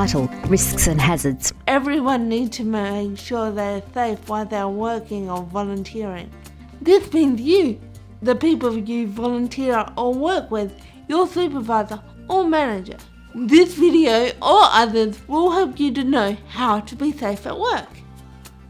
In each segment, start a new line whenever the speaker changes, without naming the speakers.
title, Risks and Hazards.
Everyone needs to make sure they're safe while they're working or volunteering. This means you, the people you volunteer or work with, your supervisor or manager. This video or others will help you to know how to be safe at work.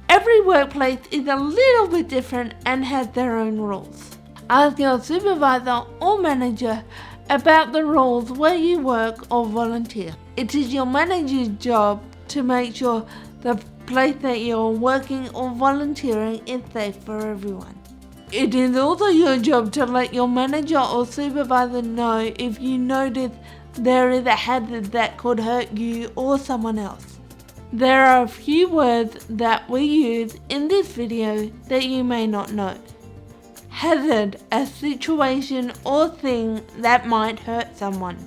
Every workplace is a little bit different and has their own rules. Ask your supervisor or manager about the rules where you work or volunteer. It is your manager's job to make sure the place that you're working or volunteering is safe for everyone. It is also your job to let your manager or supervisor know if you notice there is a hazard that could hurt you or someone else. There are a few words that we use in this video that you may not know. Hazard, a situation or thing that might hurt someone.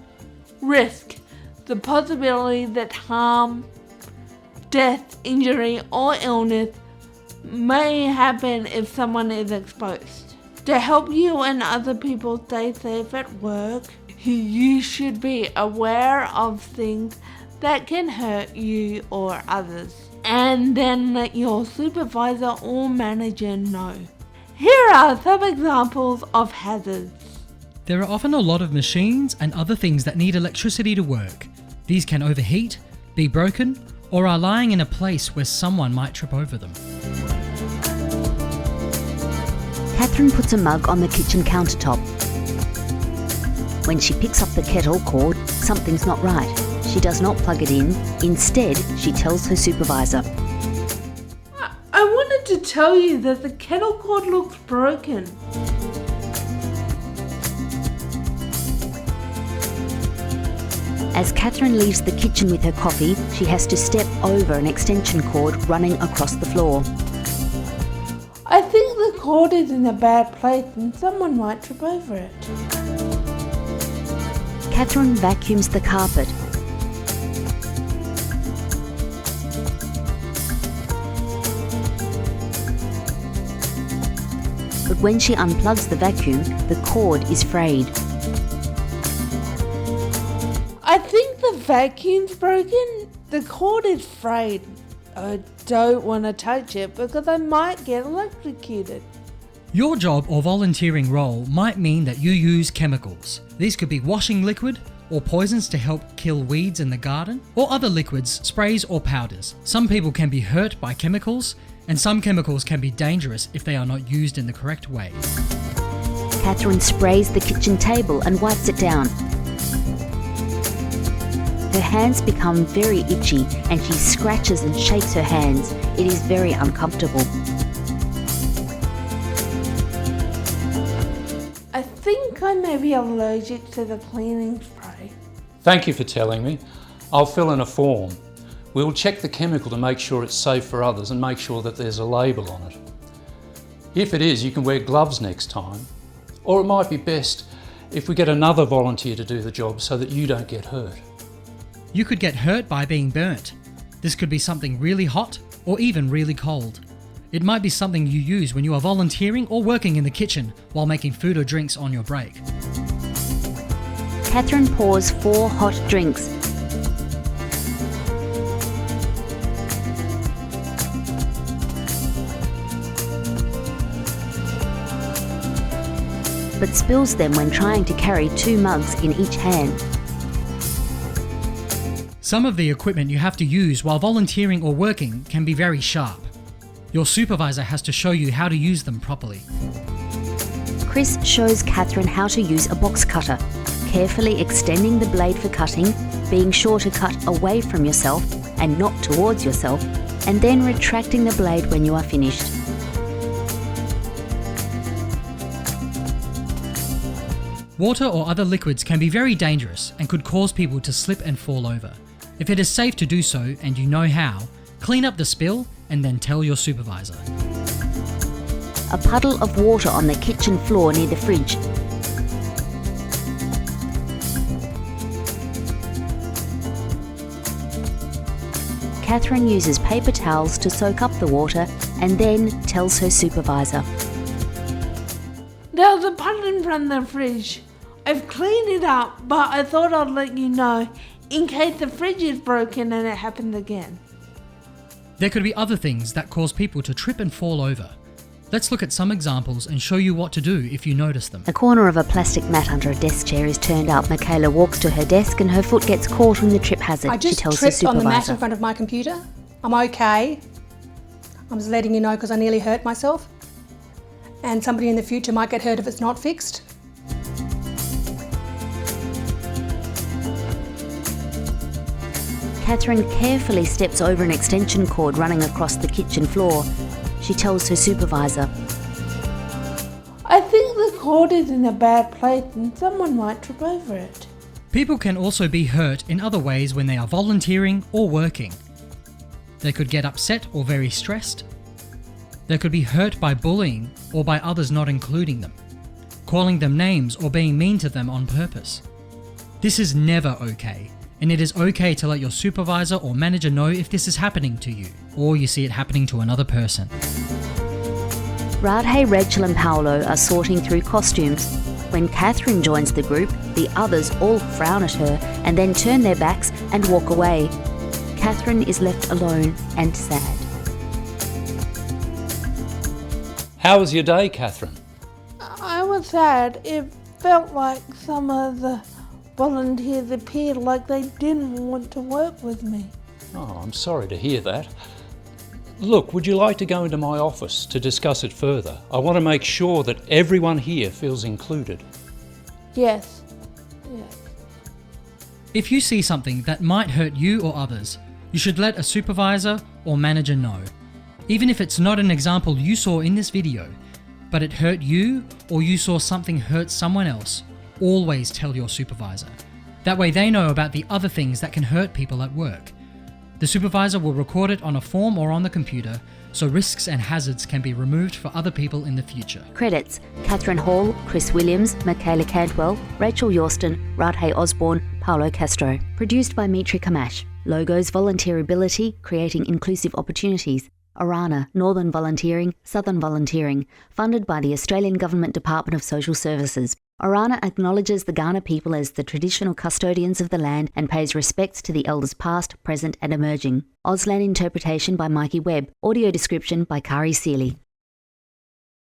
Risk, the possibility that harm, death, injury or illness may happen if someone is exposed. To help you and other people stay safe at work, you should be aware of things that can hurt you or others, and then let your supervisor or manager know. Here are some examples of hazards.
There are often a lot of machines and other things that need electricity to work. These can overheat, be broken, or are lying in a place where someone might trip over them.
Catherine puts a mug on the kitchen countertop. When she picks up the kettle cord, something's not right. She does not plug it in. Instead, she tells her supervisor.
I wanted to tell you that the kettle cord looks broken.
As Catherine leaves the kitchen with her coffee, she has to step over an extension cord running across the floor.
I think the cord is in a bad place and someone might trip over it.
Catherine vacuums the carpet. But when she unplugs the vacuum, the cord is frayed.
I think the vacuum's broken. The cord is frayed. I don't want to touch it because I might get electrocuted.
Your job or volunteering role might mean that you use chemicals. These could be washing liquid or poisons to help kill weeds in the garden, or other liquids, sprays or powders. Some people can be hurt by chemicals, and some chemicals can be dangerous if they are not used in the correct way.
Catherine sprays the kitchen table and wipes it down. Her hands become very itchy and she scratches and shakes her hands. It is very uncomfortable.
I think I may be allergic to the cleaning spray.
Thank you for telling me. I'll fill in a form. We'll check the chemical to make sure it's safe for others and make sure that there's a label on it. If it is, you can wear gloves next time. Or it might be best if we get another volunteer to do the job so that you don't get hurt.
You could get hurt by being burnt. This could be something really hot or even really cold. It might be something you use when you are volunteering or working in the kitchen while making food or drinks on your break.
Catherine pours 4 hot drinks. But spills them when trying to carry 2 mugs in each hand.
Some of the equipment you have to use while volunteering or working can be very sharp. Your supervisor has to show you how to use them properly.
Chris shows Catherine how to use a box cutter, carefully extending the blade for cutting, being sure to cut away from yourself and not towards yourself, and then retracting the blade when you are finished.
Water or other liquids can be very dangerous and could cause people to slip and fall over. If it is safe to do so and you know how, clean up the spill and then tell your supervisor.
A puddle of water on the kitchen floor near the fridge. Catherine uses paper towels to soak up the water and then tells her supervisor.
There was a puddle in front of the fridge. I've cleaned it up, but I thought I'd let you know in case the fridge is broken and it happens again.
There could be other things that cause people to trip and fall over. Let's look at some examples and show you what to do if you notice them.
A corner of a plastic mat under a desk chair is turned up. Michaela walks to her desk and her foot gets caught in the trip hazard.
I just
she tells
tripped
the
on the mat
supervisor.
in front of my computer. I'm okay. I'm just letting you know because I nearly hurt myself. And somebody in the future might get hurt if it's not fixed.
Catherine carefully steps over an extension cord running across the kitchen floor. She tells her supervisor.
I think the cord is in a bad place and someone might trip over it.
People can also be hurt in other ways when they are volunteering or working. They could get upset or very stressed. They could be hurt by bullying or by others not including them, calling them names or being mean to them on purpose. This is never okay, and it is okay to let your supervisor or manager know if this is happening to you, or you see it happening to another person.
Radhe, Rachel and Paolo are sorting through costumes. When Catherine joins the group, the others all frown at her and then turn their backs and walk away. Catherine is left alone and sad.
How was your day, Catherine?
I was sad. It felt like some of the volunteers appeared like they didn't want to work with me.
Oh, I'm sorry to hear that. Look, would you like to go into my office to discuss it further? I want to make sure that everyone here feels included.
Yes.
If you see something that might hurt you or others, you should let a supervisor or manager know. Even if it's not an example you saw in this video, but it hurt you or you saw something hurt someone else, always tell your supervisor. That way they know about the other things that can hurt people at work. The supervisor will record it on a form or on the computer, so risks and hazards can be removed for other people in the future.
Credits: Catherine Hall, Chris Williams, Michaela Cantwell, Rachel Yorston, Radhe Osborne, Paolo Castro. Produced by Mitri Kamash. Logos: Volunteerability, creating inclusive opportunities. Orana, Northern Volunteering, Southern Volunteering. Funded by the Australian Government Department of Social Services. Orana acknowledges the Kaurna people as the traditional custodians of the land and pays respects to the elders past, present and emerging. Auslan interpretation by Mikey Webb. Audio description by Kari Seeley.